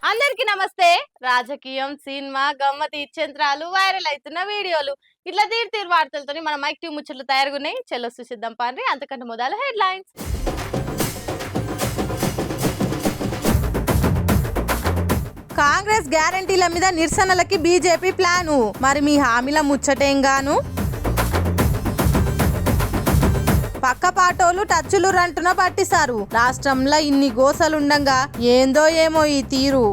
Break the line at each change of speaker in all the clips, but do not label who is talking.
అందరికి నమస్తే. రాజకీయం, సినిమా, గమ్మతి ఇచ్చేంత్రాలు, వైరల్ అవుతున్న వీడియోలు ఇట్లా తీరు తీరు వార్తలతోని మన మైక్ టీవీ ముచ్చట్లు తయారుగున్నాయి. చెల్లో చూసిద్దాం పాండ్రి. అంతకంటే మొదలు హెడ్లైన్స్. కాంగ్రెస్ గ్యారంటీల మీద నిరసనలకి బీజేపీ ప్లాను. మరి మీ హామీల ముచ్చటేంగాను? పక్క పాటోలు టచ్చులు రంటున పట్టిస్తారు. రాష్ట్రంలో ఇన్ని గోసలుండంగా ఏందో ఏమో ఈ తీరు.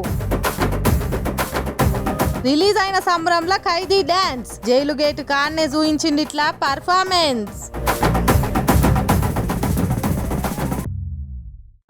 రిలీజ్ అయిన సంబరంలో ఖైదీ డాన్స్, జైలు గేటు కాన్నే చూయించింది ఇట్లా పర్ఫార్మెన్స్.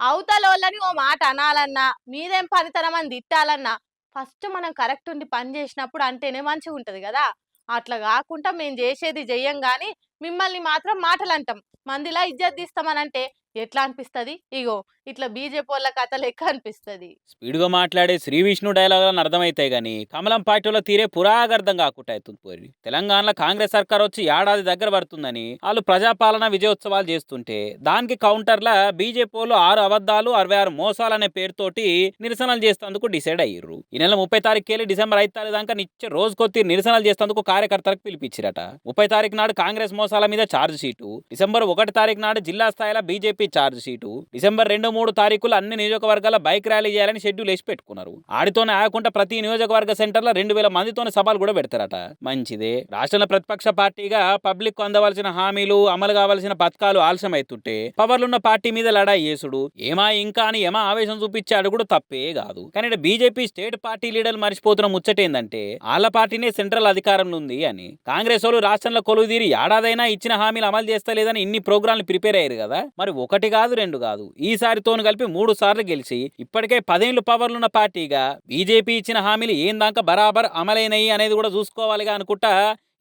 అవతలోళ్ళని ఓ మాట అనాలన్నా, మీదేం పనితనం అని తిట్టాలన్నా ఫస్ట్ మనం కరెక్ట్ ఉండి పని చేసినప్పుడు అంటేనే మంచిగా ఉంటది కదా. అట్లా కాకుండా మేము చేసేది చెయ్యం గాని మిమ్మల్ని మాత్రం మాటలు అంటాం, మందిలా ఇజ్జత్ తీస్తామనంటే ఎట్లా అనిపిస్తుంది? ఇగో ఇట్లా బీజేపీ వాళ్ళ కథ లెక్క అనిపిస్తుంది.
స్పీడ్గా మాట్లాడే శ్రీ విష్ణు డైలాగులను అర్థమైతాయి కానీ కమలం పార్టీలో తీరే పురాగర్థం కాకుండా అవుతుంది పోయి. తెలంగాణలో కాంగ్రెస్ సర్కార్ వచ్చి ఏడాది దగ్గర పడుతుందని వాళ్ళు ప్రజాపాలన విజయోత్సవాలు చేస్తుంటే దానికి కౌంటర్లా బీజేపీ వాళ్ళు 6 అబద్ధాలు 66 మోసాలు అనే పేరుతోటి నిరసనలు చేసేందుకు డిసైడ్ అయ్యారు. ఈ నెల 30 తారీఖుకి వెళ్ళి డిసెంబర్ 5 తారీఖు దాకా నిత్య రోజుకొత్తి నిరసనలు చేసేందుకు కార్యకర్తలకు పిలిపించారట. 30 తారీఖు నాడు కాంగ్రెస్ మోసాల మీద ఛార్జ్ షీటు, డిసెంబర్ 1 తారీఖు నాడు జిల్లా స్థాయిలో బీజేపీ ఛార్జ్ షీటు, డిసెంబర్ 2, 3 తారీఖులు అన్ని నియోజకవర్గాల బైక్ ర్యాలీ చేయాలని షెడ్యూల్ వేసి పెట్టుకున్నారు. ఆడితోనే ఆగకుండా ప్రతి నియోజకవర్గ సెంటర్లో 2000 మందితోనే సభలు కూడా పెడతారట. మంచిదే. రాష్ట్రంలో ప్రతిపక్ష పార్టీగా పబ్లిక్ కు అందవలసిన హామీలు, అమలు కావాల్సిన పథకాలు ఆలస్యం అవుతుంటే పవర్లున్న పార్టీ మీద లడాయి చేసుడు ఏమా ఇంకా అని ఏమా ఆవేశం చూపించాడు కూడా తప్పే కాదు. కానీ బీజేపీ స్టేట్ పార్టీ లీడర్లు మర్చిపోతున్న ముచ్చటేందంటే వాళ్ళ పార్టీనే సెంట్రల్ అధికారంలో ఉంది అని. కాంగ్రెస్ వాళ్ళు రాష్ట్రంలో కొలువుదీరి ఏడాదైనా ఇచ్చిన హామీలు అమలు చేస్తలేదని ఇన్ని ప్రోగ్రాంలు ప్రిపేర్ అయ్యారు కదా. మరి 1 కాదు 2 కాదు, ఈసారితోను కలిపి 3 సార్లు గెలిచి ఇప్పటికే 10 ఏళ్లు పవర్లున్న పార్టీగా బీజేపీ ఇచ్చిన హామీలు ఏం దాకా బరాబర్ అమలైనయి అనేది కూడా చూసుకోవాలిగా అనుకుంటా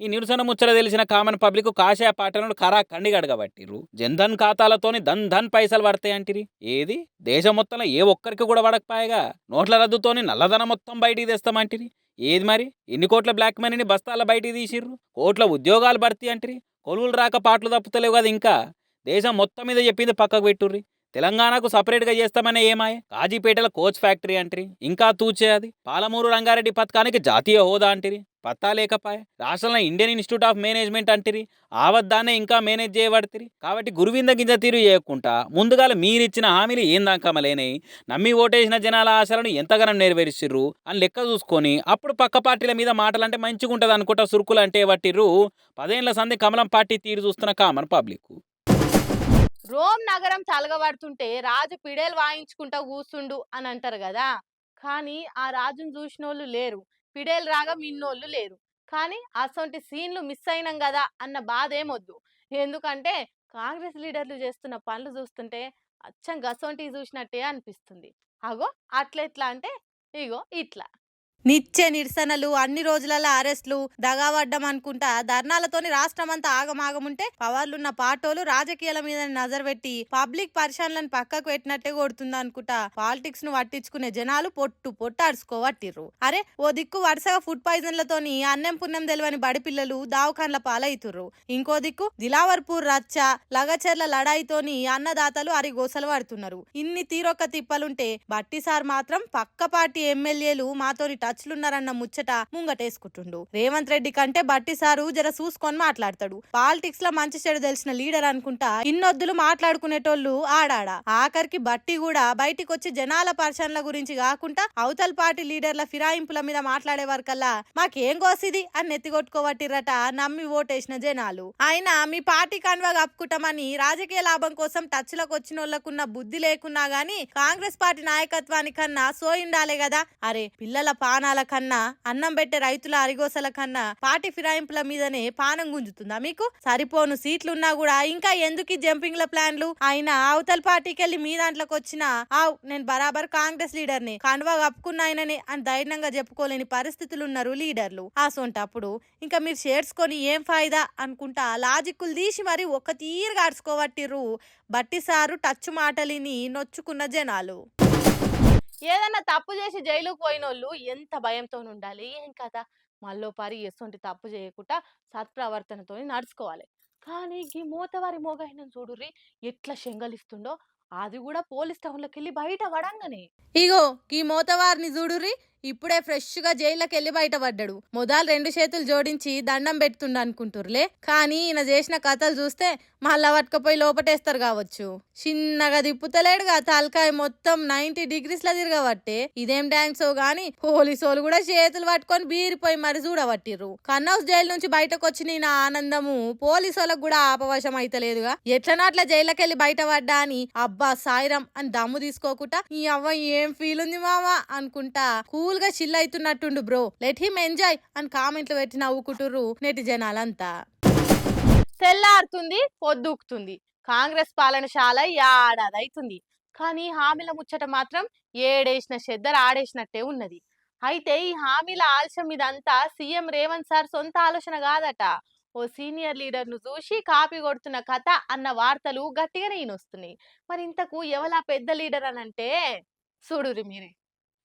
ఈ నిరసన ముచ్చట తెలిసిన కామన్ పబ్లిక్ కాషాయ పార్టీలను కరా కండిగడగా పట్టిర్రు. జన్ధన్ ఖాతాలతోని ధన్ పైసలు పడతాయంటిరి. ఏది దేశం మొత్తంలో ఏ ఒక్కరికి కూడా పడకపోయాగా. నోట్ల రద్దుతోని నల్లధనం మొత్తం బయటికి తెస్తామంటిరి. ఏది మరి ఎన్ని కోట్ల బ్లాక్ మనీని బస్తాల బయటికి తీసిర్రు. కోట్ల ఉద్యోగాలు భర్తీ అంటిరి. కొలువులు రాక పాటలు తప్పుతలేవు కదా. ఇంకా దేశం మొత్తం మీద చెప్పింది పక్కకు పెట్టుర్రి. తెలంగాణకు సపరేట్గా చేస్తామనే ఏమాయ. కాజీపేటల కోచ్ ఫ్యాక్టరీ అంటిరి. ఇంకా తూచే అది. పాలమూరు రంగారెడ్డి పథకానికి జాతీయ హోదా అంటిరి. పత్తా లేకపాయ. రాష్ట్రంలో ఇండియన్ ఇన్స్టిట్యూట్ ఆఫ్ మేనేజ్మెంట్ అంటిరి. ఆవద్దానే ఇంకా మేనేజ్ చేయబడుతుంది. కాబట్టి గురువింద గింజ తీరు చేయకుండా ముందుగా మీరిచ్చిన హామీలు ఏం దాకమలేనాయి, నమ్మి ఓటేసిన జనాల ఆశలను ఎంతగానో నెరవేర్చిర్రు అని లెక్క చూసుకొని అప్పుడు పక్క పార్టీల మీద మాటలంటే మంచిగా ఉంటుంది అనుకుంటా సురుకులు అంటే పట్టిర్రు 10 ఏళ్ల సంది కమలం పార్టీ తీరు చూస్తున్న కామన్ పబ్లిక్.
రోమ్ నగరం తలగబడుతుంటే రాజు పిడేలు వాయించుకుంటా కూర్చుండు అని అంటారు కదా. కానీ ఆ రాజును చూసినోళ్ళు లేరు, పిడేలు రాగా మిన్నోళ్ళు లేరు. కానీ అసొంటి సీన్లు మిస్ అయినాం కదా అన్న బాధ ఏమొద్దు. ఎందుకంటే కాంగ్రెస్ లీడర్లు చేస్తున్న పనులు చూస్తుంటే అచ్చం గసొంటివి చూసినట్టే అనిపిస్తుంది. అగో అట్లెట్లా అంటే ఇగో ఇట్లా నిత్య నిరసనలు, అన్ని రోజులలో అరెస్టులు, దగావడ్డం అనుకుంటా ధర్నాలతోని రాష్ట్రం అంతా ఆగమాగముంటే పవర్లున్న పాటోలు రాజకీయాల మీద నజర్ పెట్టి పబ్లిక్ పరిశాన్లను పక్కకు పెట్టినట్టే కొడుతుంది అనుకుంటా పాలిటిక్స్ ను పట్టించుకునే జనాలు పొట్టు అరుచుకోవట్టిర్రు. అరే ఓ దిక్కు వరుసగా ఫుడ్ పాయిజన్లతోని అన్నం పుణ్యం తెలియని బడి పిల్లలు దావకాన్ల పాలైతుర్రు. ఇంకో దిక్కు దిలావర్పూర్ రచ్చ, లగచర్ల లడాయితోని అన్నదాతలు అరిగోసలు పడుతున్నారు. ఇన్ని తీరొక్క తిప్పలుంటే బట్టి సార్ మాత్రం పక్క పార్టీ ఎమ్మెల్యేలు మాతోని టచ్లున్నారన్న ముచ్చట ముంగటేసుకుంటుండు. రేవంత్ రెడ్డి కంటే బట్టి సారు జర చూసుకొని మాట్లాడతాడు. పాలిటిక్స్ లో మంచి చెడు తెలిసిన లీడర్ అనుకుంటా ఇన్నొద్దులు మాట్లాడుకునేటోళ్ళు ఆడాడా. ఆఖరికి బట్టి కూడా బయటికి వచ్చి జనాల పరిశీలన గురించి కాకుండా అవతల పార్టీ లీడర్ల ఫిరాయింపుల మీద మాట్లాడే వరకల్లా మాకేం కోసిది అని నెత్తికొట్టుకోవట్టిరట నమ్మి ఓటేసిన జనాలు. అయినా మీ పార్టీ కన్వా కప్పుకుంటామని రాజకీయ లాభం కోసం టచ్ లకు వచ్చిన వాళ్ళకున్న బుద్ధి లేకున్నా గానీ కాంగ్రెస్ పార్టీ నాయకత్వానికన్నా సోయిండాలే కదా. అరే పిల్లల పానాల కన్నా, అన్నం పెట్టే రైతుల అరిగోసల కన్నా పార్టీ ఫిరాయింపుల మీదనే పానం గుంజుతుందా మీకు? సరిపోను సీట్లున్నా కూడా ఇంకా ఎందుకు జంపింగ్ల ప్లాన్లు? అయినా అవతల పార్టీకి వెళ్ళి మీ దాంట్లోకి వచ్చిన నేను బరాబర్ కాంగ్రెస్ లీడర్ని, కండువా కప్పుకున్నాయనని అని ధైర్యంగా చెప్పుకోలేని పరిస్థితులు ఉన్నారు లీడర్లు. అసొంటప్పుడు ఇంకా మీరు షేర్స్ కొని ఏం ఫాయిదా అనుకుంటా లాజిక్కులు తీసి మరి ఒక్క తీరుగా అడుచుకోవట్టిర్రు బట్టి సారు టచ్ మాటలిని నొచ్చుకున్న జనాలు. ఏదన్నా తప్పు చేసి జైలుకు పోయినోళ్ళు ఎంత భయంతో ఉండాలి, ఏం కదా. మళ్ళీ పారి ఎసొంటి తప్పు చేయకుండా సత్ప్రవర్తనతో నడుచుకోవాలి. కానీ ఈ మూతవారి మోగైన చూడుర్రి ఎట్లా శంగలిస్తుండో, అది కూడా పోలీస్ టౌన్లోకి వెళ్ళి బయట పడంగానే. ఇగో ఈ మోతవారిని చూడుర్రి, ఇప్పుడే ఫ్రెష్ గా జైల్లోకి వెళ్ళి బయటపడ్డాడు. మొదలు 2 చేతులు జోడించి దండం పెడుతుండ అనుకుంటుర్లే, కానీ ఈయన చేసిన కథలు చూస్తే మళ్ళా పట్టుకపోయి లోపటేస్తారు కావచ్చు. చిన్నగా తిప్పుతలేడుగా తలకాయ మొత్తం 90 degrees తిరగబట్టే. ఇదేం డాన్సో గాని పోలీసు వాళ్ళు కూడా చేతులు పట్టుకొని బీరిపోయి మరి చూడబట్టిర్రు. కన్నౌస్ జైలు నుంచి బయటకు వచ్చి నా ఆనందము పోలీసు వాళ్ళకు కూడా ఆపవశం అయితలేదుగా. ఎట్లనో అట్లా జైల్లోకి వెళ్ళి బయటపడ్డా అని అబ్బా సాయిరం అని దమ్ము తీసుకోకుండా ఈ అవ్వ ఏం ఫీల్ ఉంది మావా అనుకుంటా కూల్ గా చిల్ అవుతున్నట్టుండు బ్రో, లెట్ హిమ్ ఎంజాయ్ అని కామెంట్లు పెట్టి నవ్వుకుంటుర్రు నెటి జనాలంతా. తెల్లారుతుంది, పొద్దుకుతుంది, కాంగ్రెస్ పాలనశాల ఏడాది అవుతుంది. కానీ హామీల ముచ్చట మాత్రం ఏడేసిన చెద్దరు ఆడేసినట్టే ఉన్నది. అయితే ఈ హామీల ఆలస్యం మీదంతా సీఎం రేవంత్ సార్ సొంత ఆలోచన కాదట. ఓ సీనియర్ లీడర్ ను చూసి కాపీ కొడుతున్న కథ అన్న వార్తలు గట్టిగానే ఈయనొస్తున్నాయి. మరి ఇంతకు ఎవలా పెద్ద లీడర్ అనంటే చూడురి మీరే.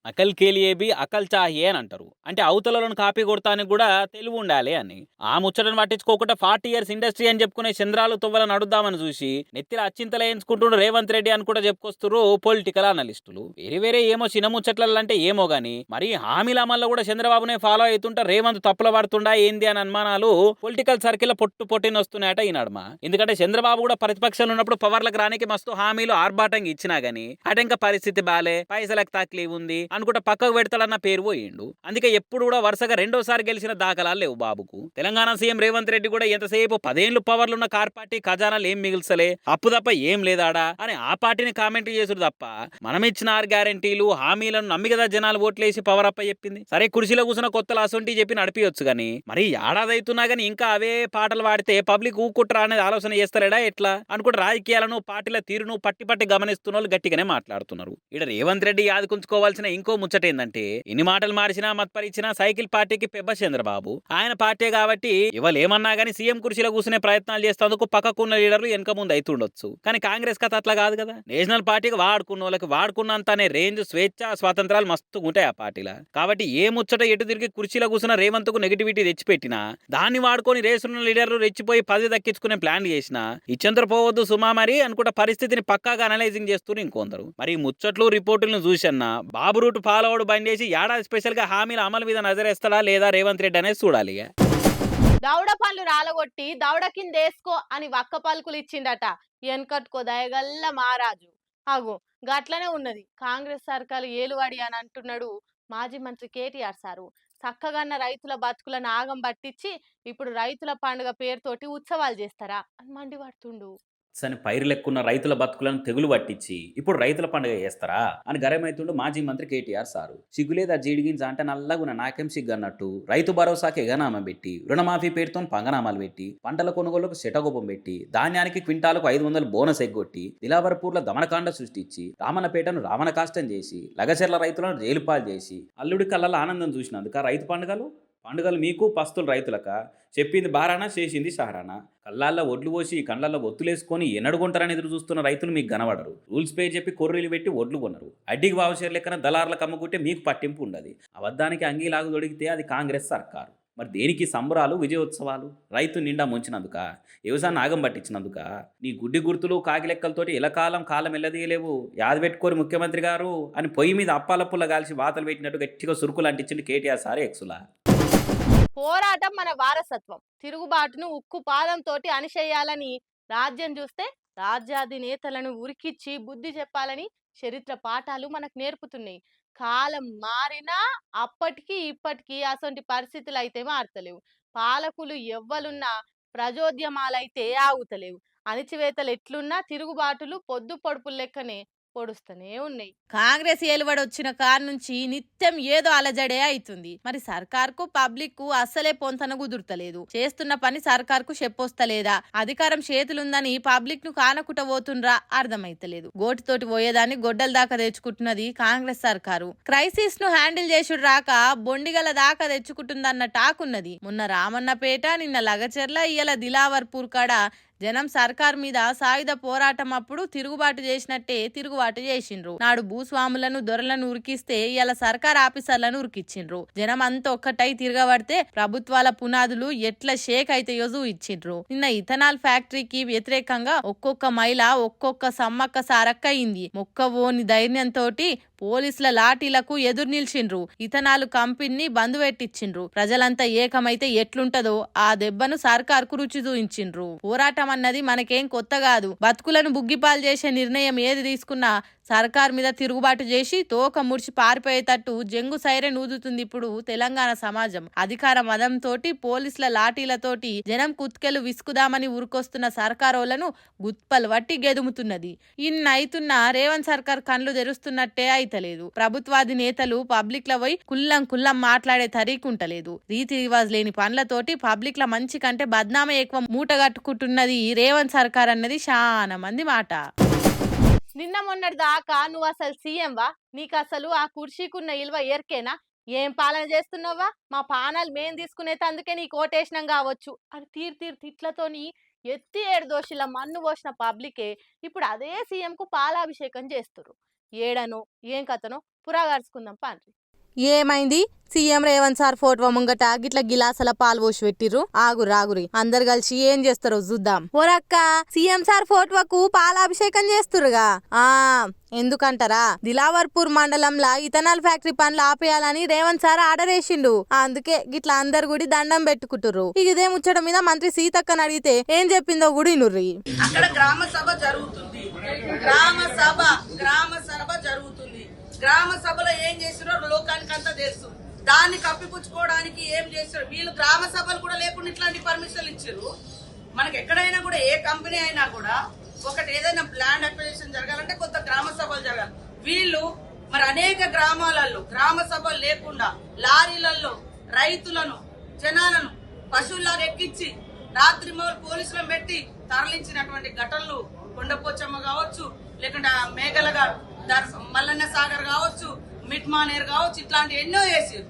అకల్ కేలియే బి అకల్ చాహియే అని అంటారు. అంటే అవతలను కాపీ కొడతానికి కూడా తెలివి ఉండాలి అని. ఆ ముచ్చటను పట్టించుకోకుండా 40 years ఇండస్ట్రీ అని చెప్పుకునే చంద్రాలు తువ్వల నడుద్దామని చూసి నెత్తిన అచ్చింతలు వేయించుకుంటుండ్రు రేవంత్ రెడ్డి అని కూడా చెప్పుకొస్తున్నారు పొలిటికల్ అనలిస్టులు. వేరే ఏమో చిన్న ముచ్చట్లంటే ఏమో గానీ మరి హామీల అమల్లో కూడా చంద్రబాబునే ఫాలో అవుతుంటా రేవంత్ తప్పుల పడుతుండా ఏంది అని అనుమానాలు పొలిటికల్ సర్కిల్ పొట్టిన వస్తున్నాయట ఈ నడుమ. ఎందుకంటే చంద్రబాబు కూడా ప్రతిపక్షంలో ఉన్నప్పుడు పవర్లకు రానికి మస్తు హామీలు ఆర్భాటంగా ఇచ్చినా గానీ అటంక పరిస్థితి బాలే, పైసలకు తక్లీఫ్ ఉంది అనుకుంటా పక్కకు పెడతాడన్న పేరు పోయిండు. అందుకే ఎప్పుడు కూడా వరుసగా 2వ సారి గెలిచిన దాఖలాలు లేవు బాబుకు. తెలంగాణ సీఎం రేవంత్ రెడ్డి కూడా ఎంతసేపు 10 ఏళ్లు పవర్లున్న కార్ పార్టీ ఖజానాలు ఏం మిగిల్సలే, అప్పు తప్ప ఏం లేదాడా అని ఆ పార్టీని కామెంట్ చేసుడు తప్ప మనం ఇచ్చిన 6 గ్యారెంటీలు హామీలను నమ్మి కదా జనాలు ఓట్లేసి పవర్ అప్ప చెప్పింది. సరే కుర్చీలో కూర్చున్న కొత్తలు అసొంటి చెప్పి నడిపియొచ్చు గానీ మరి ఏడాది అవుతున్నా గానీ ఇంకా అవే పాటలు పాడితే పబ్లిక్ ఊకుట్రా అనేది ఆలోచన చేస్తారేడా ఎట్లా అనుకుంటే రాజకీయాలను పార్టీల తీరును పట్టి గమనిస్తున్న వాళ్ళు గట్టిగానే మాట్లాడుతున్నారు. ఇక్కడ రేవంత్ రెడ్డి యాదుకుంచుకోవాల్సిన ఇంకో ముచ్చట ఏందంటే ఎన్ని మాటలు మార్చినా మత్పరిచినా సైకిల్ పార్టీకి పెబ్బ చంద్రబాబు. ఆయన పార్టీ కాబట్టి ఇవాళ ఏమన్నా గానీ సీఎం కుర్చీలో కూర్చునే ప్రయత్నాలు చేస్తేందుకు పక్కకున్న లీడర్లు వెనక ముందు అవుతుండొచ్చు. కానీ కాంగ్రెస్ కథ అట్లా కాదు కదా. నేషనల్ పార్టీకి వాడుకున్న వాళ్ళకి వాడుకున్నంత అనే రేంజ్, స్వేచ్ఛ, స్వాతంత్రాలు మస్తు ఉంటాయి ఆ పార్టీల. కాబట్టి ఏ ముచ్చట ఎటు తిరిగి కుర్చీలో కూర్చున్న రేవంత్ కు నెగిటివిటీ తెచ్చిపెట్టినా దాన్ని వాడుకొని రేసున్న లీడర్లు రెచ్చిపోయి పదవి దక్కించుకునే ప్లాన్ చేసినా ఇచ్చంతర పోవద్దు సుమా మరి అనుకుంటే పరిస్థితిని పక్కాగా అనలైజింగ్ చేస్తూ ఇంకొందరు. మరి ముచ్చట్లు రిపోర్టులను చూసన్నా బాబు రూట్ ఫాలో అవడం బంద్ చేసి ఏడాది స్పెషల్ గా హామీల అమలు మీద నజరేస్తాడా లేదా రేవంత్ రెడ్డి అనేది చూడాలి.
దౌడ పనులు రాలగొట్టి దౌడ కింద వేసుకో అని వక్క పలుకులు ఇచ్చిండట వెనకట్టుకో దయగల్ల మహారాజు. అగో గట్లనే ఉన్నది కాంగ్రెస్ సర్కారు ఏలువాడి అని అంటున్నాడు మాజీ మంత్రి కేటీఆర్ సారు. చక్కగన్న రైతుల బతుకులను ఆగం పట్టించి ఇప్పుడు రైతుల పండుగ పేరుతోటి ఉత్సవాలు చేస్తారా అని మండిపడుతుండు.
అని పైరు లెక్కున్న రైతుల బతుకులను తెగులు పట్టించి ఇప్పుడు రైతుల పండుగ చేస్తారా అని గరమైతుండు మాజీ మంత్రి కేటీఆర్ సారు. సిగ్గులేదా జీడిగింజ అంటే నల్లగున నాకేం సిగ్గు అన్నట్టు రైతు భరోసాకి ఎగనామం పెట్టి రుణమాఫీ పేరుతో పంగనామాలు పెట్టి పంటల కొనుగోలుకు శటగోపం పెట్టి ధాన్యానికి క్వింటాలకు 500 బోనస్ ఎగ్గొట్టి దిలావర్పూర్ల దమనకాండ సృష్టించి రామన్నపేటను రావణ కాష్టం చేసి లగచెర్ల రైతులను జైలుపాలు చేసి అల్లుడి కళ్ళల ఆనందం చూసినందుక రైతు పండుగలు మీకు పస్తులు రైతులక చెప్పింది బారానా చేసింది సహారానా. కళ్ళాల్లో ఒడ్లు పోసి కళ్ళల్లో ఒత్తులేసుకొని ఎన్నడుకుంటారని ఎదురు చూస్తున్న రైతులు మీకు కనబడరు. రూల్స్ పే చెప్పి కొర్రీలు పెట్టి ఒడ్లు కొనరు. అడ్డికి బావషేర్ లెక్కన దళార్లకు అమ్ముకుంటే మీకు పట్టింపు ఉండదు. అబద్ధానికి అంగీలాగు దొడిగితే అది కాంగ్రెస్ సర్కారు. మరి దేనికి సంబరాలు, విజయోత్సవాలు? రైతు నిండా ముంచినందుక, వ్యవసాయాన్ని ఆగం పట్టించినందుక, నీ గుడ్డి గుర్తులు కాకిలెక్కలతోటి కాలం ఎల్లదీయలేవు. యాద పెట్టుకోరు ముఖ్యమంత్రి గారు అని పొయ్యి మీద అప్పాలప్పుల కాల్చి వాతలు పెట్టినట్టు గట్టిగా సురుకులు అంటించింది కేటీఆర్ సార్ ఎక్సులా.
పోరాటం మన వారసత్వం, తిరుగుబాటును ఉక్కు పాదంతోటి అణిచేయాలని రాజ్యం చూస్తే రాజ్యాధినేతలను ఉరికిచ్చి బుద్ధి చెప్పాలని చరిత్ర పాఠాలు మనకు నేర్పుతున్నాయి. కాలం మారినా అప్పటికి ఇప్పటికీ అసొంటి పరిస్థితులు అయితే మారతలేవు. పాలకులు ఎవ్వలున్నా ప్రజోద్యమాలైతే ఆగుతలేవు. అణిచివేతలు ఎట్లున్నా తిరుగుబాటులు పొద్దు పొడుపులు లెక్కనే పొడుస్తూనే ఉన్నాయి. కాంగ్రెస్ ఏలుబడి వచ్చిన కార్ నుంచి నిత్యం ఏదో అలజడే అవుతుంది. మరి సర్కార్కు పబ్లిక్ కు అస్సలే పొంతన కుదురుతలేదు. చేస్తున్న పని సర్కార్కు చెప్పొస్తలేదా, అధికారం చేతులుందని పబ్లిక్ ను కానకుట పోతుండ్రా అర్థమైతలేదు. గోటితోటి పోయేదాన్ని గొడ్డల దాకా తెచ్చుకుంటున్నది కాంగ్రెస్ సర్కారు. క్రైసిస్ ను హ్యాండిల్ చేసుడు రాక బొండిగల దాకా తెచ్చుకుంటుందన్న టాక్ ఉన్నది. మొన్న రామన్నపేట, నిన్న లగచెర్ల, ఇయ్యాల దిలావర్పూర్ కాడ జనం సర్కార్ మీద సాయుధ పోరాటం అప్పుడు తిరుగుబాటు చేసినట్టే తిరుగుబాటు చేసిండ్రు. నాడు భూస్వాములను దొరలను ఉరికిస్తే ఇలా సర్కార్ ఆఫీసర్లను ఉరికిచ్చిండ్రు. జనం అంతా ఒక్కటై తిరగబడితే ప్రభుత్వాల పునాదులు ఎట్లా షేక్ అయితాయో చూయించిండ్రు. నిన్న ఇథనాల్ ఫ్యాక్టరీకి వ్యతిరేకంగా ఒక్కొక్క మహిళ ఒక్కొక్క సమ్మక్క సారక్క అయింది. మొక్కవోని ధైర్యంతోటి పోలీసుల లాఠీలకు ఎదురు నిల్చిండ్రు. ఇథనాల్ కంపెనీని బంద్ పెట్టించిండ్రు. ప్రజలంతా ఏకమైతే ఎట్లుంటదో ఆ దెబ్బను సర్కార్కు రుచి చూయించిండ్రు. పోరాటం అన్నది మనకేం కొత్త కాదు. బతుకులను బుగ్గిపాలు చేసే నిర్ణయం ఏది తీసుకున్నా సర్కార్ మీద తిరుగుబాటు చేసి తోక ముడిచి పారిపోయేటట్టు జంగు సైరన్ ఊదుతుంది ఇప్పుడు తెలంగాణ సమాజం. అధికార మదంతోటి పోలీసుల లాఠీలతోటి జనం కుత్కెలు విసుకుదామని ఉరుకొస్తున్న సర్కారోళ్లను గుత్పలు వట్టి గెదుముతున్నది. ఇన్నైతున్నా రేవంత్ సర్కార్ కళ్ళు తెరుస్తున్నట్టే అయితలేదు. ప్రభుత్వాది నేతలు పబ్లిక్ ల పోయి కుల్లం మాట్లాడే తరీకుంటలేదు. రీతి రివాజ్ లేని పనులతోటి పబ్లిక్ ల మంచి కంటే బద్నామే ఎక్కువ మూటగట్టుకుంటున్నది రేవంత్ సర్కార్ అన్నది చాలా మంది మాట. నిన్న మొన్నటి దాకా నువ్వు అసలు సీఎంవా? నీకు అసలు ఆ కుర్చీకున్న ఇల్వ ఎరికేనా? ఏం పాలన చేస్తున్నావా? మా పానాలు మేం తీసుకునేది అందుకే నీకు ఓటేసినాం కావచ్చు అని తీరు తిట్లతోని ఎత్తి 7 దోషుల మన్ను పోసిన పబ్లికే ఇప్పుడు అదే సీఎంకు పాలాభిషేకం చేస్తున్నారు. ఏడనో ఏం కథనో పురాగార్చుకుందాం పాండ్రి. ఏమైంది? సీఎం రేవంత్ సార్ ఫోటో ముంగట గిట్ల గిలాసల పాలు పోసి పెట్టిర్రు. ఆగురి అందరు కలిసి ఏం చేస్తారో చూద్దాం. ఓరక్క, సీఎం సార్ ఫోటోకు పాలాభిషేకం చేస్తురుగా. ఎందుకంటారా? దిలావర్పూర్ మండలంలో ఇథనాల్ ఫ్యాక్టరీ పనులు ఆపేయాలని రేవంత్ సార్ ఆర్డర్ వేసిండు. అందుకే గిట్లా అందరు గుడి దండం పెట్టుకుంటుర్రు. ఇదే ముచ్చట మీద మంత్రి సీతక్కని అడిగితే ఏం చెప్పిందో గుడి ఇనుర్రి.
అక్కడ గ్రామ సభ జరుగుతుంది. గ్రామ సభలో ఏం చేసిరో లోకానికి అంతా తెలుసు. దాన్ని కప్పిపుచ్చుకోవడానికి ఏం చేశారు వీళ్ళు? గ్రామ సభలు కూడా లేకుండా ఇట్లాంటి పర్మిషన్లు ఇచ్చారు. మనకి ఎక్కడైనా కూడా ఏ కంపెనీ అయినా కూడా ఒకటి ఏదైనా ల్యాండ్ అక్విజిషన్ జరగాలంటే కొత్త గ్రామ సభలు జరగాలి. వీళ్ళు మరి అనేక గ్రామాలలో గ్రామ సభలు లేకుండా లారీలలో రైతులను జనాలను పశువుల్లాగా ఎక్కించి రాత్రి పోలీసులను పెట్టి తరలించినటువంటి ఘటనలు కొండపోచమ్మ కావచ్చు, లేకుంటే మేఘలగా మల్లన్న సాగర్ కావచ్చు, మిట్మానేర్ కావచ్చు, ఇట్లాంటి ఎన్నో చేసారు.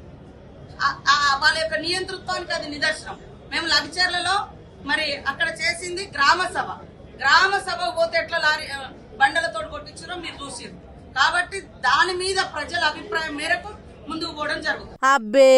వాళ్ళ యొక్క నియంతృత్వానికి అది నిదర్శనం. మేము లగ్చర్లలో మరి అక్కడ చేసింది గ్రామ సభ పోతే ఎట్లా లారీ బండలతో కొట్టించారో మీరు చూసారు. కాబట్టి దాని మీద ప్రజల అభిప్రాయం మేరకు ముందుకు పోవడం జరుగుతుంది.
అబ్బే,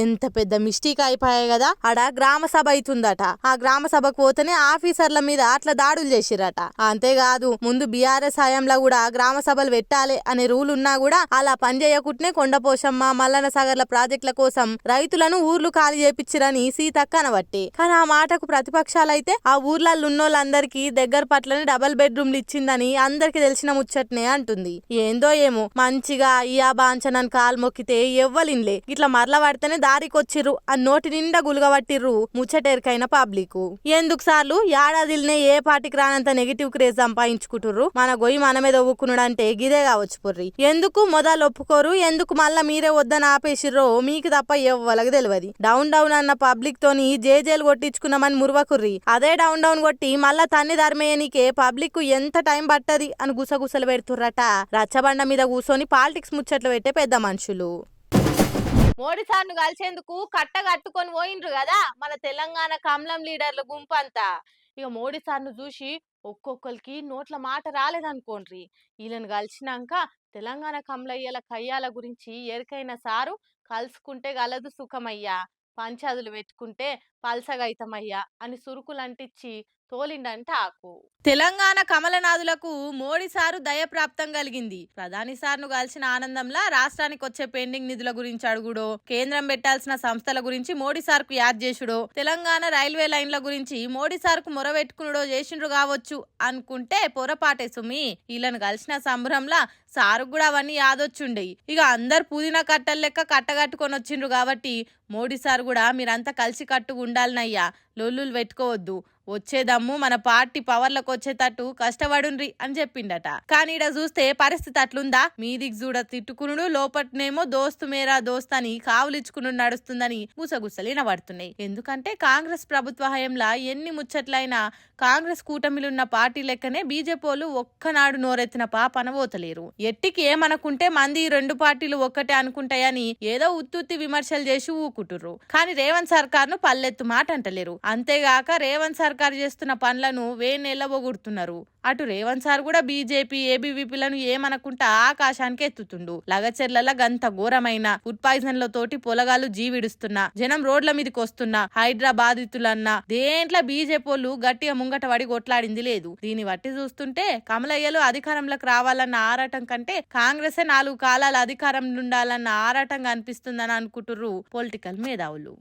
ఎంత పెద్ద మిస్టేక్ అయిపోయాయి కదా. ఆడ గ్రామ సభ అవుతుందట. ఆ గ్రామ సభకు పోతేనే ఆఫీసర్ల మీద అట్లా దాడులు చేసిరట. అంతేకాదు, ముందు బీఆర్ఎస్ హయాంలో కూడా గ్రామ సభలు పెట్టాలి అనే రూల్ ఉన్నా కూడా అలా పనిచేయకుంటనే కొండపోషమ్మ మల్లన్న సాగర్ల ప్రాజెక్టుల కోసం రైతులను ఊర్లు ఖాళీ చేపించిరని సీతక్క అనబట్టి. కానీ ఆ మాటకు ప్రతిపక్షాలైతే ఆ ఊర్లలో ఉన్నోళ్ళందరికీ దగ్గర పట్లని డబల్ బెడ్రూమ్లు ఇచ్చిందని అందరికి తెలిసిన ముచ్చట్నే అంటుంది. ఏందో ఏమో మంచిగా ఈ బాంచనని కాలు మొక్కితే ఎవ్వలిన్లే. ఇట్లా మరల పడితేనే దారికొచ్చిర్రు అని నోటి నిండా గులగబట్టిర్రు ముచ్చటెరికైన పబ్లిక్. ఎందుకు సార్లు ఏడాదిల్నే ఏ పార్టీకి రానంత నెగిటివ్ క్రేజ్ సంపాదించుకుంటుర్రు. మన గొయ్యి మన మీద ఒప్పుకున్నాడంటే గిదే కావచ్చు పొర్రి. ఎందుకు మొదలు ఒప్పుకోరు? ఎందుకు మళ్ళా మీరే వద్దని ఆపేసిర్రో మీకు తప్ప ఎవ్వలకు తెలియదు. డౌన్ అన్న పబ్లిక్ తోని జేజేలు కొట్టించుకున్నామని మురవకుర్రి. అదే డౌన్ కొట్టి మళ్ళా తన్ని ధర్మేయనికే పబ్లిక్ ఎంత టైం పట్టది అని గుసగుసలు పెడుతుర్రట. రచ్చబండ మీద కూర్చొని పాలిటిక్స్ ముచ్చట్లు పెట్టే పెద్ద మనుషులు. మోడీ సార్ను కలిసేందుకు కట్టుకొని పోయిండ్రు కదా మన తెలంగాణ కమలం లీడర్ల గుంపంతా. ఇక మోడీ సార్ను చూసి ఒక్కొక్కరికి నోట్ల మాట రాలేదనుకోండ్రి. వీళ్ళని కలిసినాక తెలంగాణ కమలయ్యల కయ్యాల గురించి ఎరికైన సారు కలుసుకుంటే గలదు సుఖమయ్యా, పంచాదులు పెట్టుకుంటే పల్సగైతమయ్యా అని సురుకులంటిచ్చి తోలిండంట ఆకు. తెలంగాణ కమలనాథులకు మోడీ సారు దయప్రాప్తం కలిగింది. ప్రధాని సార్ను కలిసిన ఆనందంలా రాష్ట్రానికి వచ్చే పెండింగ్ నిధుల గురించి అడుగుడో, కేంద్రం పెట్టాల్సిన సంస్థల గురించి మోడీ సార్కు యాద్ చేసుడో, తెలంగాణ రైల్వే లైన్ల గురించి మోడీ సార్కు మొరబెట్టుకునుడో చేసిండ్రు కావచ్చు అనుకుంటే పొరపాటే సుమి. వీళ్ళని కలిసిన సంబరంలా సారు కూడా అవన్నీ యాదొచ్చుండయి. ఇక అందరు పుదీనా కట్టలు లెక్క కట్టగట్టుకొని వచ్చిండ్రు కాబట్టి మోడీ సార్ కూడా మీరంతా కలిసి కట్టుగా ఉండాలనయ్యా, లొల్లులు పెట్టుకోవద్దు, వచ్చేదమ్ము మన పార్టీ పవర్లకు వచ్చేటట్టు కష్టపడుండ్రి అని చెప్పిండట. కానీ ఇడ చూస్తే పరిస్థితి అట్లుందా? మీదికి చూడ తిట్టుకునుడు, లోపట్నేమో దోస్తు మేరా దోస్త్ అని కావులిచ్చుకుని నడుస్తుందని గుసగుసలు వినబడుతున్నాయి. ఎందుకంటే కాంగ్రెస్ ప్రభుత్వ హయంలా ఎన్ని ముచ్చట్లైనా కాంగ్రెస్ కూటమిలున్న పార్టీ లెక్కనే బీజేపీలు ఒక్కనాడు నోరెత్తిన పాపనబోతలేరు. ఎట్టికి ఏమనుకుంటే మంది ఈ రెండు పార్టీలు ఒక్కటే అనుకుంటాయని ఏదో ఉత్తుత్తి విమర్శలు చేసి ఊకు అనుకుంటుర్రు. కానీ రేవంత్ సర్కార్ ను పల్లెత్తు మాట అంటలేరు. అంతేగాక రేవంత్ సర్కార్ చేస్తున్న పనులను వేనెల్లబోగొడుతున్నారు. అటు రేవంత్ సార్ కూడా బీజేపీ ఏబీవీపీలను ఏమనకుంటా ఆకాశానికి ఎత్తుతుండు. లగచెర్ల గంత ఘోరమైన ఫుడ్ పాయిజన్ లో తోటి పొలగాలు జీవిడుస్తున్నా, జనం రోడ్ల మీదకి వస్తున్నా, హైడ్రా బాధితులన్నా దేంట్లో బీజేపీలు గట్టిగా ముంగట పడి కొట్లాడింది లేదు. దీన్ని బట్టి చూస్తుంటే కమలయ్యలు అధికారంలోకి రావాలన్న ఆరాటం కంటే కాంగ్రెసే 4 కాలాల అధికారం ఉండాలన్న ఆరాటంగా అనిపిస్తుందని అనుకుంటుర్రు పొలిటికల్ మేధావులు.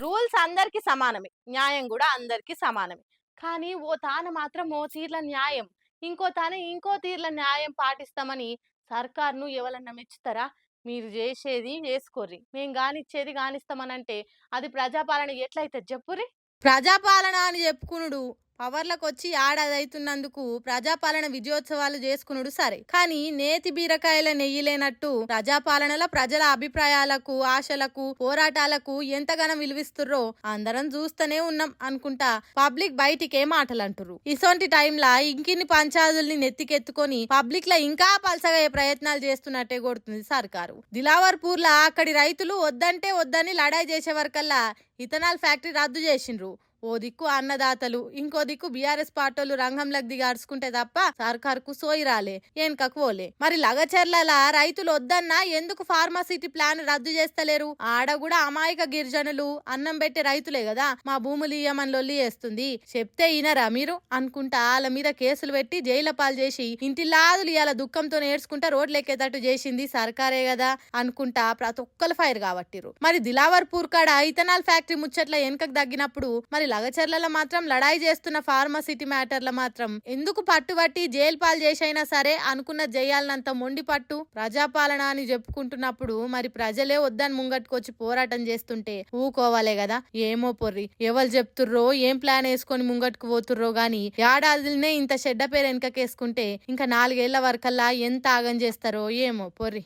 రూల్స్ అందరికి సమానమే, న్యాయం కూడా అందరికి సమానమే. కానీ ఓ తాను మాత్రం ఓ తీర్ల న్యాయం, ఇంకో తాను ఇంకో తీర్ల న్యాయం పాటిస్తామని సర్కార్ను ఎవరన్నా మెచ్చుతారా? మీరు చేసేది చేసుకోర్రి, మేం గానిచ్చేది గానిస్తామనంటే అది ప్రజాపాలన ఎట్లయితే చెప్పుర్రి. ప్రజాపాలన అని చెప్పుకునుడు పవర్లకు వచ్చి ఏడాది అవుతున్నందుకు ప్రజాపాలన విజయోత్సవాలు చేసుకునుడు సరే, కానీ నేతి బీరకాయల నెయ్యిలేనట్టు ప్రజాపాలనలో ప్రజల అభిప్రాయాలకు, ఆశలకు, పోరాటాలకు ఎంతగానో విలువిస్తుర్రో అందరం చూస్తూనే ఉన్నాం అనుకుంటా పబ్లిక్ బయటికే మాటలు అంటుర్రు. ఇసొంటి టైంలా ఇంకిన్ని పంచాయతీల్ని నెత్తికెత్తుకొని పబ్లిక్ లా ఇంకా పల్సగా ప్రయత్నాలు చేస్తున్నట్టే కొడుతుంది సర్కారు. దిలావర్పూర్ లా అక్కడి రైతులు వద్దంటే వద్దని లడాయి చేసే వరకల్లా ఇథనాల్ ఫ్యాక్టరీ రద్దు చేసిండ్రు. ఓ దిక్కు అన్నదాతలు, ఇంకో దిక్కు బీఆర్ఎస్ పార్టీలు రంగంలోకి దిగి అరుచుకుంటే తప్ప సర్కారుకు సోయి రాలే, వెనకకు పోలే. మరి లగచెర్ల రైతులు వద్దన్నా ఎందుకు ఫార్మాసిటీ ప్లాన్ రద్దు చేస్తలేరు? ఆడ కూడా అమాయక గిరిజనులు అన్నం పెట్టే రైతులే కదా మా భూములు ఇయ్యమని లొల్లి చేస్తుంది, చెప్తే ఇనరా మీరు అనుకుంటా వాళ్ళ మీద కేసులు పెట్టి జైల పాలు చేసి ఇంటిల్లాదులు ఇవాళ దుఃఖంతో నేర్చుకుంటా రోడ్లు ఎక్కేటట్టు చేసింది సర్కారే కదా అనుకుంటా ప్రతి ఒక్కరు ఫైర్ కాబట్టిరు. మరి దిలావర్పూర్ కాడ ఇథనాల్ ఫ్యాక్టరీ ముచ్చట్ల వెనకకు తగ్గినప్పుడు మరి లగచెర్ల మాత్రం లడాయి చేస్తున్న ఫార్మాసిటీ మ్యాటర్ల మాత్రం ఎందుకు పట్టుబట్టి జైలు పాలు చేసైనా సరే అనుకున్న జయాలనంత మొండి పట్టు ప్రజాపాలన అని చెప్పుకుంటున్నప్పుడు మరి ప్రజలే వద్దని ముంగట్టుకొచ్చి పోరాటం చేస్తుంటే ఊకోవాలే కదా. ఏమో పొర్రి, ఎవరు చెప్తుర్రో ఏం ప్లాన్ వేసుకొని ముంగట్టుకు పోతుర్రో గాని ఏడాదినే ఇంత చెడ్డ పేరు వెనకకేసుకుంటే ఇంకా 4 ఏళ్ల వరకల్లా ఎంత ఆగం చేస్తారో ఏమో పొర్రి.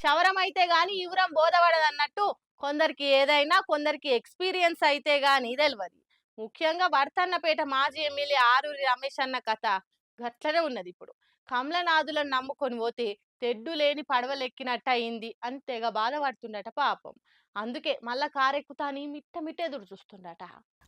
క్షవరం అయితే గాని యువరం బోధపడదన్నట్టు కొందరికి ఏదైనా కొందరికి ఎక్స్పీరియన్స్ అయితే గాని తెలియదు. ముఖ్యంగా వర్తన్నపేట మాజీ ఎమ్మెల్యే ఆరూరి రమేష్ అన్న కథ గట్లనే ఉన్నది. ఇప్పుడు కమలనాథులను నమ్ముకొని పోతే తెడ్డు లేని పడవలెక్కినట్టు అయింది అని తెగ బాధపడుతుండట పాపం. అందుకే మళ్ళా కారెక్కుతాని మిట్ట ఎదురు చూస్తుండట.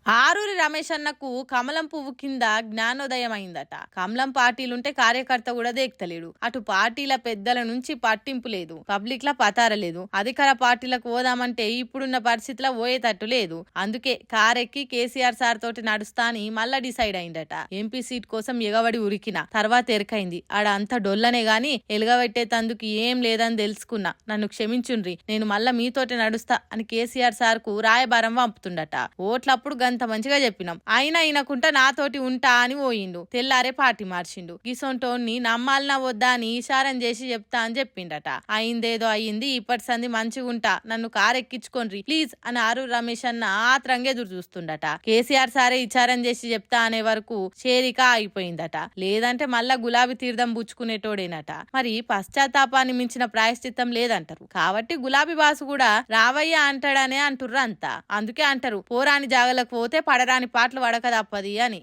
ఆరూరి రమేష్ అన్నకు కమలం పువ్వు కింద జ్ఞానోదయం అయిందట. కమలం పార్టీలుంటే కార్యకర్త కూడా దేక్తలేడు. అటు పార్టీల పెద్దల నుంచి పట్టింపు లేదు, పబ్లిక్ లా పతార లేదు. అధికార పార్టీలకు పోదామంటే ఇప్పుడున్న పరిస్థితిలో పోయేటట్టు లేదు. అందుకే కారెక్కి కేసీఆర్ సార్ తోటి నడుస్తా అని మళ్ళా డిసైడ్ అయిందట. ఎంపీ సీట్ కోసం ఎగబడి ఉరికిన తర్వాత ఎరకైంది ఆడ అంత డొల్లనే గాని ఎలుగబెట్టేతందుకు ఏం లేదని తెలుసుకున్నా, నన్ను క్షమించుండ్రి, నేను మళ్ళా మీతోటి నడుస్తా అని కేసీఆర్ సార్ కు రాయబారం పంపుతుండట. ఓట్లప్పుడు అంత మంచిగా చెప్పినాం, అయినా అయినకుంటా నాతోటి ఉంటా అని పోయిండు. తెల్లారే పార్టీ మార్చిండు. గిసొంటోన్ని నమ్మాలనా వద్దా అని ఈశారం చేసి చెప్తా అని చెప్పిండట. అయిందేదో అయ్యింది, ఇప్పటి సంది మంచిగుంటా, నన్ను కారెక్కించుకోండి ప్లీజ్ అని ఆరు రమేష్ అన్న ఆత్రంగా ఎదురు చూస్తుండట. కేసీఆర్ సారే విచారం చేసి చెప్తా అనే వరకు చేరిక ఆగిపోయిందట. లేదంటే మళ్ళా గులాబీ తీర్థం పుచ్చుకునేటోడేనట. మరి పశ్చాత్తాపాన్ని మించిన ప్రాయశ్చిత్తం లేదంటారు కాబట్టి గులాబీ బాసు కూడా రావయ్య అంటాడనే అంటుర్రు అంతా. అందుకే అంటారు పోరాని జాగలకు పోతే పడరాని పాటలు వడక తప్పది అని.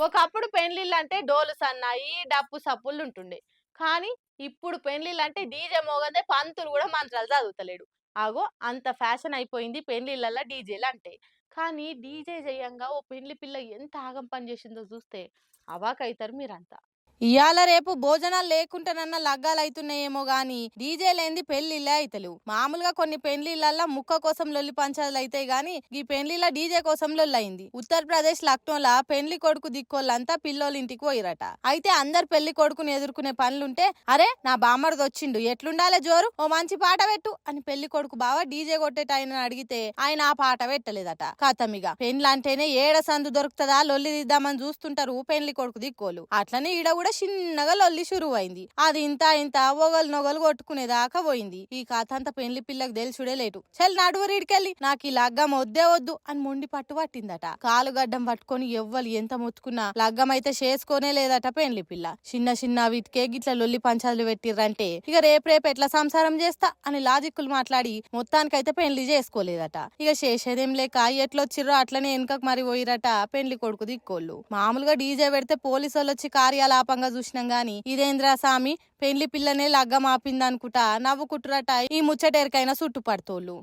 ఒకప్పుడు పెళ్లిళ్ళు అంటే డోలు సన్నాయి డప్పు సప్పులు ఉంటుండే, కానీ ఇప్పుడు పెళ్లిళ్ళు అంటే డీజే మోగదే పంతులు కూడా మంత్రాలు చదువుతలేడు. ఆగో అంత ఫ్యాషన్ అయిపోయింది పెళ్లిళ్ళల్లో డీజేలు అంటే. కానీ డీజే చేయంగా ఓ పెళ్లి పిల్ల ఎంత ఆగం పని చేసిందో చూస్తే అవాకైతారు మీరంతా. ఇయాల రేపు భోజనాలు లేకుంటానన్న లగ్గాలు అవుతున్నాయేమో గాని డీజే లేనిది పెళ్లిళ్ళే అయితలేవు. మామూలుగా కొన్ని పెళ్లిళ్ళల్లో ముక్క కోసం లొల్లి పంచాలు అయితాయి గాని ఈ పెళ్లిళ్ళ డీజే కోసం లొల్లయింది. ఉత్తరప్రదేశ్ లక్నోలా పెళ్లి కొడుకు దిక్కోళ్ళంతా పిల్లోళ్ళ ఇంటికి పోయిరట. అయితే అందరు పెళ్లి కొడుకుని ఎదుర్కొనే పనులుంటే అరే నా బామ్మర్ది వచ్చిండు ఎట్లుండాలే జోరు, ఓ మంచి పాట పెట్టు అని పెళ్లి కొడుకు బావ డీజే కొట్టేట ఆయన అడిగితే ఆయన ఆ పాట పెట్టలేదట. కథమిగా పెండ్లంటేనే ఏడ సందు దొరుకుతుందా లొల్లి దిద్దామని చూస్తుంటారు పెళ్లి కొడుకు దిక్కోలు. అట్లనే ఈడ కూడా చిన్నగా లొల్లి షురువు అయింది. అది ఇంత ఒగలు నొగలు కొట్టుకునేదాకా పోయింది. ఈ కథ అంతా పెళ్లి పిల్లకి తెలుసుడే లేటు. చెల్ నడువురిడికెళ్ళి నాకు ఈ లగ్గం వద్దే వద్దు అని మొండి పట్టు పట్టిందట. కాలు గడ్డం పట్టుకొని ఎవ్వరు ఎంత మొత్తుకున్నా లగ్గం అయితే చేసుకోనే లేదట పెళ్లి పిల్ల. చిన్న వీటికే గిట్ల లొల్లి పంచాలు పెట్టిర్రంటే ఇక రేపు ఎట్లా సంసారం చేస్తా అని లాజిక్కులు మాట్లాడి మొత్తానికైతే పెళ్లి చేసుకోలేదట. ఇక చేసేదేం లేక ఎట్లొచ్చిర్రో అట్లనే వెనకకు మరి పోయిరట పెళ్లి కొడుకు దిక్కోళ్ళు. మామూలుగా డీజే పెడితే పోలీసు వాళ్ళు వచ్చి కార్యాలాపంగా సంగా చూసినాం గాని ఇదేంద్ర స్వామి పెండ్లి పిల్లనే లగ్గం ఆపింది అనుకుంటా నవ్వుకుంటురట ఈ ముచ్చటేరికైనా చుట్టుపడుతోళ్ళు.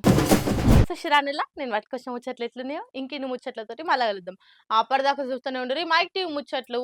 సుశిరానిలా నేను పట్టుకొచ్చిన ముచ్చట్లు ఎట్లున్నాయో ఇంకిన్ని ముచ్చట్లతోటి మళ్ళా కలుద్దాం. అప్పటిదాకా చూస్తూనే ఉండరు మైక్ టీవీ ముచ్చట్లు.